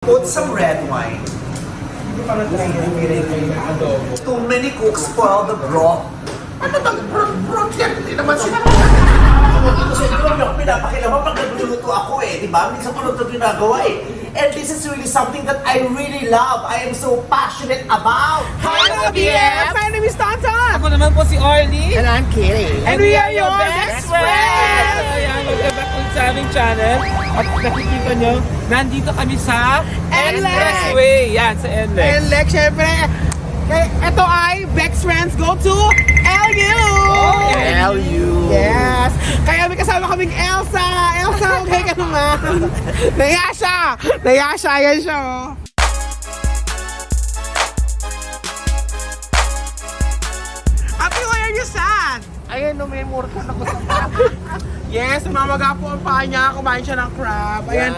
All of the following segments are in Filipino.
Put some red wine. Too many cooks spoil the broth. Ano bang broth yan? Hindi naman sila. Kasi hindi ako pinapakilaman pag nagluluto ako eh. Diba? Minsan ko lang ito ginagawa eh. And this is really something that I really love. I am so passionate about. Hi mga BF! My name is Tonton! Ako naman po si Orly. And I'm Kitty. And we are your best friends! Ayan, welcome back ulit sa aming channel. At nakikita nyo, nandito kami sa NLEX. Expressway. Yan, sa NLEX. And like, syempre, ito ay Bex Friends Go to LU! LU. Yes! Kaya may kasama kaming Elsa! Elsa, okay ka naman! Naya siya! Naya siya! Yan siya, oh! Ate, why are you sad? Ayan, numemor ka na ko sa Yes, mamaga po ang paa niya. Kumain siya ng crab. Ayan.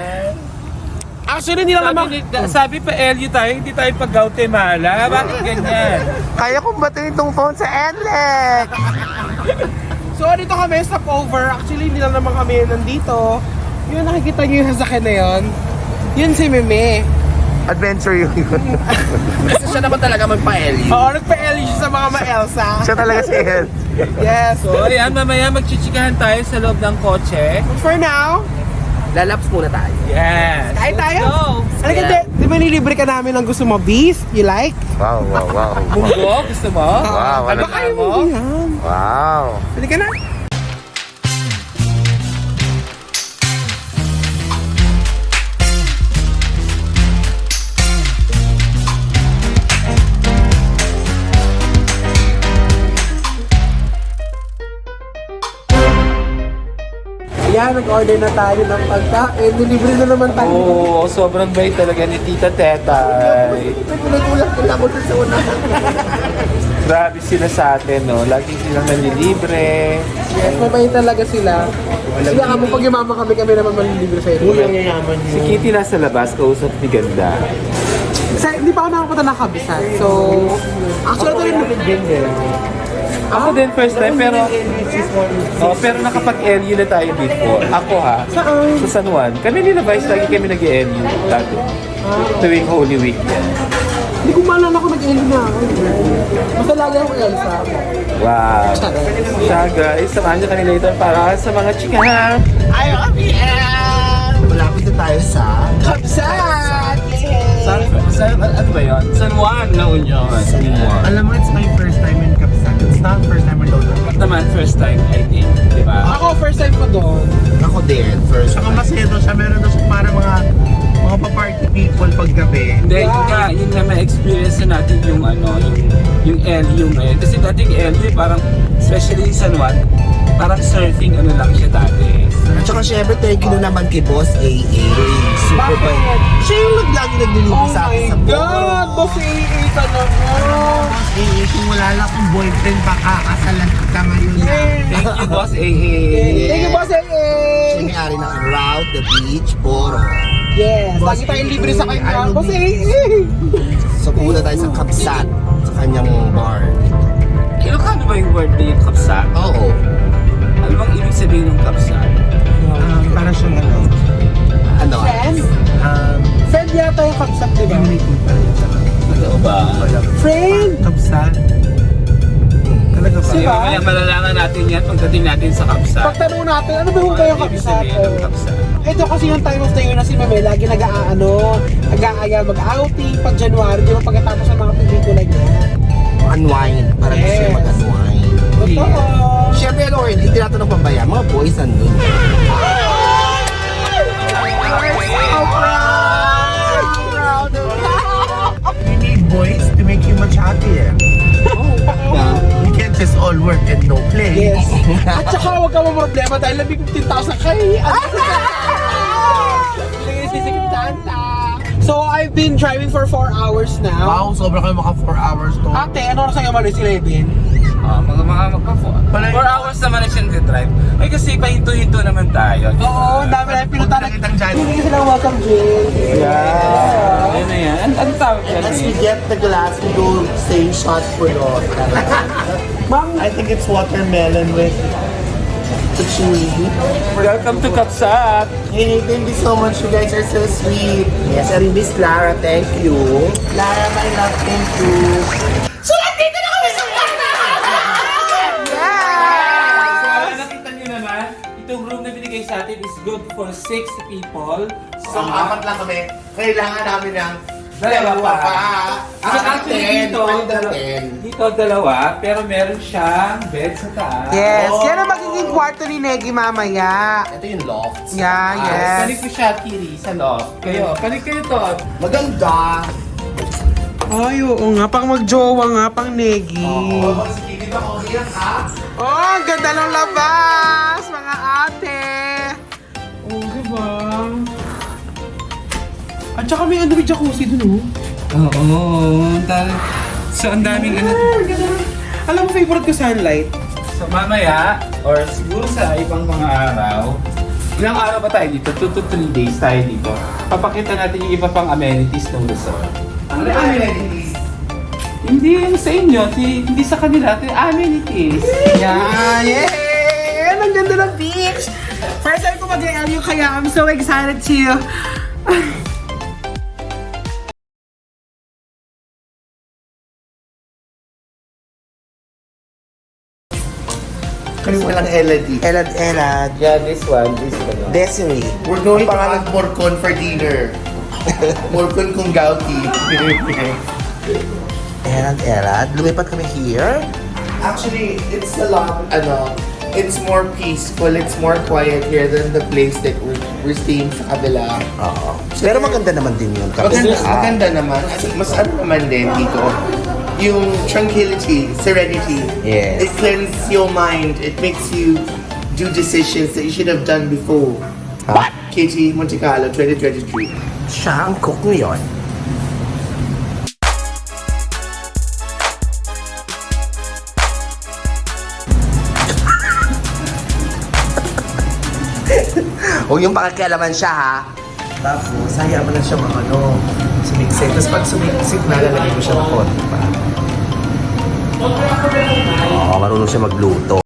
Actually, hindi lang naman... Sabi pa LU tayo, hindi tayo pag Guatemala. Bakit ganyan? Kaya kong batiin itong phone sa NLEX. So, dito kami, stopover. Actually, hindi lang naman kami nandito. Yung nakikita niyo yung sasakyan na yun, yun si Meme. Adventure yun. Kasi siya naman talaga magpa-Ellie. Oo, nagpa-Ellie siya sa mga ma-Elsa. Siya talaga si El. Yes. So, ayan, mamaya magchichikahan tayo sa loob ng kotse. But for now, Lalaps muna tayo. Yes. kain tayo. Let's go. Ano ka, di ba nilibre ka namin ng gusto mo? Beef? You like? Wow, wow, wow. Munggo, gusto mo? Wow, Ano Baka ka yung mo? hindi yan. Wow. Pwede ka na? Yan, nag-order na tayo ng pagkain. Delivery na naman tayo. Oo, sobrang bait talaga ni Tita Tetay. Nagulat-ulat ko lang ako dun sa unahan. Grabe sila sa atin, no? Lagi silang nanilibre. Yes, mabait talaga sila. Sila kamo pag yumama kami naman malilibre sa iyo. Si Kitty nasa labas, kausap ni Ganda. Hindi pa ako nakapunta ng Kabisat. So, actually, ito rin. Ako din first time, pero nakapag-LU na tayo before. Ako ha, Saan? sa San Juan. Kami nila Vice, lagi kami nag-LU dati. Tuwing Holy Week yan. Hindi ko maalala kung nag-end na ako. Basta lagi ako Elsa. Wow. Siya guys, samahan nyo kami later para sa mga chikahan. I love you! Malapit na tayo sa... Kabisat! Ano ba yun? San Juan, La Union. San Juan. Alam mo, it's my first time in Kapsat. It's not first time in London. Ba't naman first time, I think, di ba? Ako, first time ko doon. Ako din, first time. Saka masaya doon siya. Meron doon siya para mga pa-party people paggabi. Hindi, yun nga ma-experience na natin yung yung LU ngayon. Kasi dating LU, parang, especially in San Juan, parang surfing lang siya dati. At saka syempre, thank you na naman kay Boss AA. Super Bakit? bait. Siya yung lagi naglilibre sa akin sa God! Boss AA talaga! Boss AA, kung wala lang akong boyfriend, baka kasalan ka ngayon na. Thank you, Boss AA. Thank you, Boss AA! Siya may-ari ng Route the Beach, Boro. Yes, lagi tayong libre sa kanya. Boss AA! So pumunta tayo sa Kapsat, sa kanyang bar. Ilocano ba yung word na yung kapsa? Oo. Ano bang ibig sabihin ng kapsa? Para siyang ano? Friend? Friend yata yung kapsat, di ba? Ano ba? Friend? Kapsat? Talaga ba? Diba? Kaya malalaman natin yan pagdating natin sa kapsa. Pagtanong natin, ano ba yung kayo Ano ibig kapsat? sabihin ng kapsa? Ito kasi yung time of the year na si Mame lagi nag-aaya mag-outing pag January, di ba pagkatapos ng mga pelikula niya. Unwind. Para gusto Yes. niya mag-unwind. Totoo! Siyempre, ano, hindi tinatanong pang bayan. Mga boys, andun. You need boys to make you much happier. You can't just all work and no play. Yes. At saka huwag ka problema dahil nabig 15,000 kay So I've been driving for 4 hours now. Wow, sobra kayo maka 4 hours to. Ate, ano oras ang umalis? 11? Mga 4 hours naman na siya nag-drive. Ay kasi pahinto-hinto naman tayo. Oo, ang dami na yung pinunta na. Kitang dyan. Hindi ka silang welcome, Jay. Yeah. Ano yan? Ano tawag And as we kasi? get the glass, we go same shot for Lord. Ma'am, I think it's watermelon with Chewy. Welcome to Kapsat! Hey, thank you so much. You guys are so sweet. Yes, and Miss Lara, thank you. Lara, my love, thank you. So, nakita niyo naman, itong room na binigay sa atin is good for 6 people. So, apat lang kami. Kailangan namin ng Dalawa pa. So, Ah, actually, 10. dito, Pwede 10. dito dalawa, pero meron siyang bed sa taas. Yes, Oh. yan ang magiging kwarto ni Negi mamaya. Ito yung loft. Yeah, yes. Kanig ko siya, Kiri, sa loft. Kayo, kanig kayo to. Maganda. Ay, oo nga, pang magjowa nga, pang Negi. Oh, sige, dito ako yan, ha? Oh, ang ganda ng labas, mga ate. Oh, diba? At saka may ano, may jacuzzi dun, oh. Oo, so ang daming ano. Alam mo, favorite ko sunlight. So mamaya, or siguro sa ibang mga araw, ilang araw ba tayo dito? 2 to 3 days tayo dito. Papakita natin yung iba pang amenities ng resort. Ano yung amenities? Hindi yung sa inyo, hindi sa kanila, ito yung amenities. Yan, yeah! Ang ganda ng beach! First time ko mag-LU kaya I'm so excited to Kasi walang LED. Elad. Yeah, this one. Desiree. We're going to have morcon for dinner. Morcon kung gauti. Elad. Lumipat kami here. Actually, it's a lot, it's more peaceful, it's more quiet here than the place that we're staying sa kabila. Oo. Pero maganda naman din yung Maganda naman. Mas ano naman din dito, yung tranquility, serenity. Yes. It cleanses your mind. It makes you do decisions that you should have done before. What? Katie Monte Carlo 2023. Siya ang cook ngayon. Huwag yung pakikialaman siya, ha? Tapos, hayaan mo lang siya sumiksik. Tapos pag sumiksik na, lalagay mo siya ng konti pa. Oo, marunong siya magluto.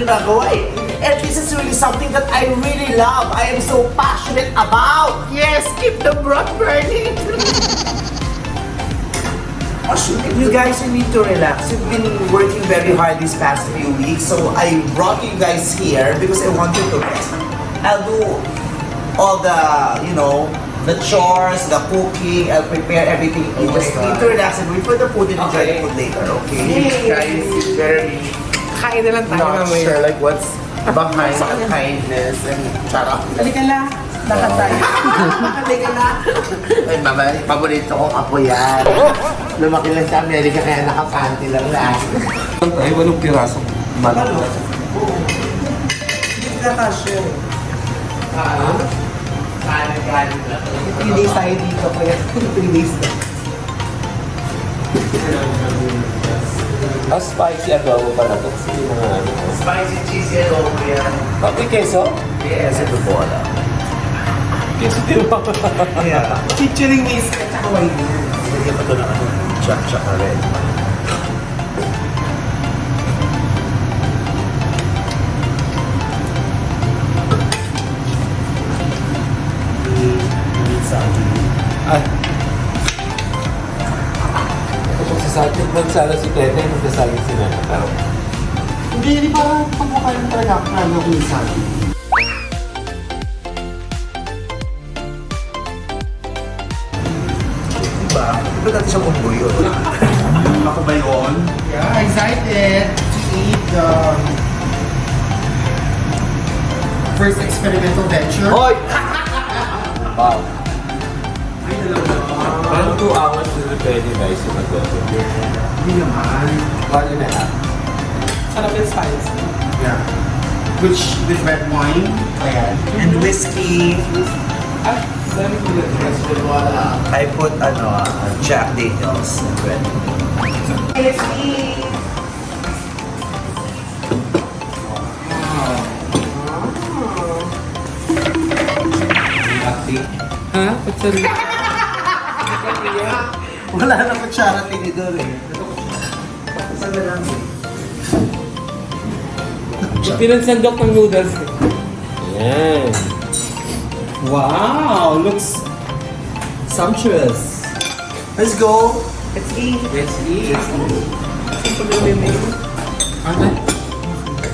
Ginagawa eh. And this is really something that I really love. I am so passionate about. Yes, keep the broth burning. You guys, you need to relax. You've been working very hard these past few weeks, so I brought you guys here because I want you to rest. I'll do all the, the chores, the cooking, I'll prepare everything. You just need to relax and wait for the food and enjoy the food later, okay? Guys, it's very Kain na lang tayo not mamaya. sure like what's behind the kindness and charot. Halika na. Lakad tayo. Halika na. Ay, mama, paborito kong apo yan. Lumaki lang sa Amerika kaya nakapanty lang lang. Ay, 8 pirasong malo. Hindi ka kasyo. Kanin lang. 3 days tayo dito kaya 3 days na. Spicy adobo pala to. Sige mga ano. Spicy cheesy adobo yan. Okay, queso? Yes, ito po alam. Queso din ba? Yeah. Chichiring miss ka tsaka wine. Lagyan pa ito ng ano, tsaka red. Ay. Kung sasakit magsala si Tete, magkasali si Nana. Pero, Hindi parang pagmukha lang talaga ako na minsan. Diba? Diba dati siyang unggoy yun? Ako ba yun? Yeah, excited to eat the first experimental venture. Hoy! Wow. Parang 2 hours na rin pwede guys yung adobo. Hindi naman. 1.5. Sarap yung spice. Yeah. Which, with red wine. Ayan. And whiskey. Ay, sorry ko lang. Wala. I put Jack Daniels and red. Ha? Ba't sorry? Wala na kutsara tinidor eh. Saan na lang eh? Pinansandok ng noodles. Yan. Wow! Looks sumptuous. Let's go! Let's eat. Let's eat. Ano?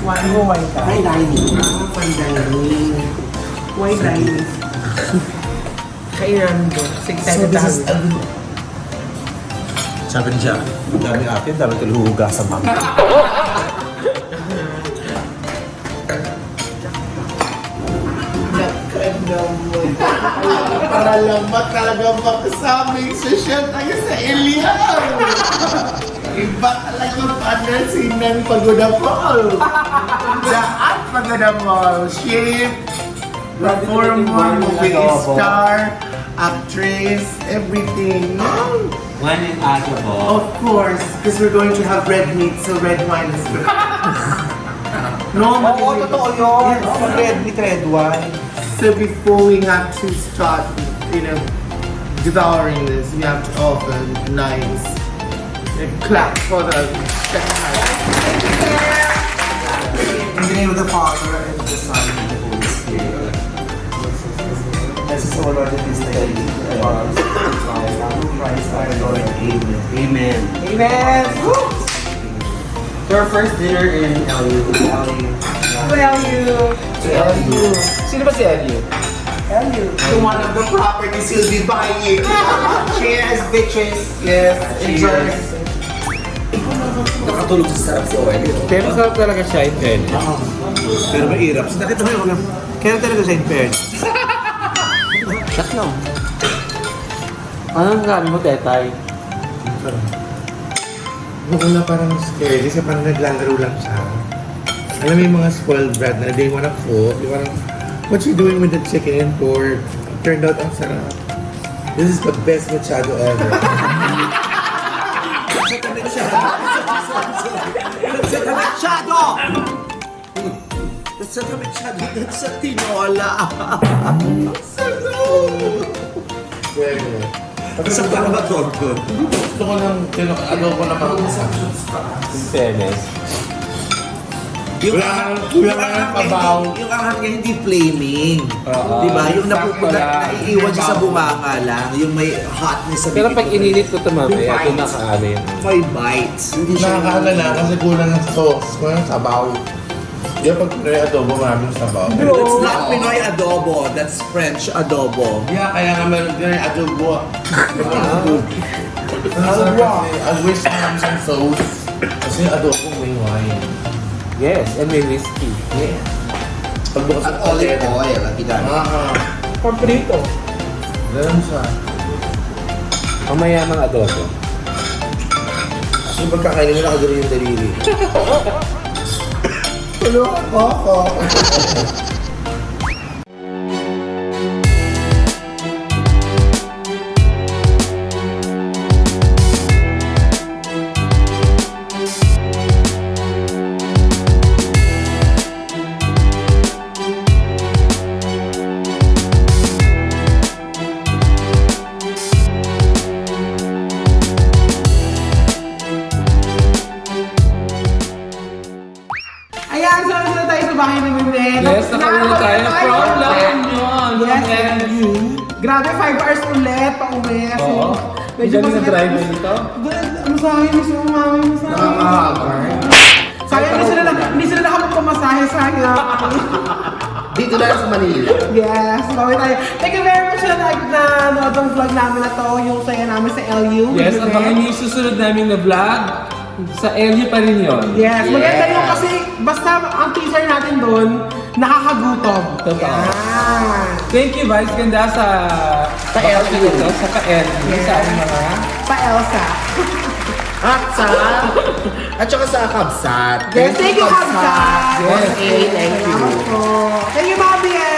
Wine mo, wine ka. Ay, dining. Pandining. Wine dining. Kainan ko. Excited na kami. Sabi ni Jack, ang dami atin, dami ko luhugasan mama. Para lambat talaga makasaming social tayo sa Elian. Iba talaga yung panasinan Pagoda Mall. Daan Pagoda Mall. Ship, performer, movie star, actress, everything. One in adobo. Of course, because we're going to have red meat, so red wine is good. No, Oo, totoo yun. Red meat, red wine. So before we have to start, devouring this, we have to offer nice clap for the second time. In the name of the Father, and the Son, and the Holy Spirit. This is our Lord and His Lady. Christ our Lord. Amen. Amen. Amen! Woo! Your first dinner in LU. L.U. Sino ba si Elio? L.U. So one of the properties you'll be buying. Cheers, bitches! Yes, enjoy. Nakatulog sa sarap sa oil. Pero sarap talaga siya in fairness. Pero mahirap. Nakita mo yung kaya talaga sa inferno. Shut lang. Anong gano'n mo, Tetay? Noong na parang scared kasi parang naglalaro lang siya. Alam mo yung mga spoiled brat na they wanna cook. They wanna, what you doing with the chicken and pork? Turned out ang sarap. This is the best machado ever. Sa kanetsado! Sa kanetsado! Sa kanetsado! Sa tinola! Pwede. Sa parang torto. Gusto ko ng adobo na marunong. In fairness. Yung Wala pabaw. Yung anghang niya hindi flaming. Oo. Diba? Yung Sakto lang. naiiwan siya sa bunganga lang. Yung may hotness sa Pero bibig. pag ininit ko ito mamaya, ito nakaano yun. 5 bites. Hindi siya... Nakakaalala kasi kulang ng sauce. Kulang ng sabaw. Di ba pag Pinoy adobo maraming sabaw? That's not Pinoy adobo. That's French adobo. Yeah, kaya nga meron din yung adobo. I wish na namin siyang sauce. Kasi yung adobo may wine. Yes, and may whiskey. Yeah. bukas At olive oil at ginamit. Paprito. Ganun siya. Mamaya ng adobo. Yung pagkakainin mo nakagano yung daliri. Hello, ako. Ayan, so na tayo sa bahay ni Meme. Yes, nakauwi na tayo from La Union. Yes. LU. Grabe, 5 hours ulit pa uwi. So, Oo. Medyo na driver nito. Masahe, miss mo mami, masahe. Sayang, hindi sila nakapagpamasahe, sayang. Dito na sa Manila. Yes, bawi tayo. Thank you very much na nanood ang vlog namin na to, yung saya namin sa LU. Yes, Meme. abangan niyo yung susunod namin na vlog. Sa LU pa rin yun. Yes, maganda yun kasi basta ang teaser natin doon, nakakagutom. Totoo. Yan. Thank you, Vice Ganda sa LU. Sa ka-LU. Yes. Sa aming mga Pa-Elsa. At saka sa Kabsat. Yes, thank you, Kabsat. Yes. Okay, thank you. Salamat po. Thank you, Mami.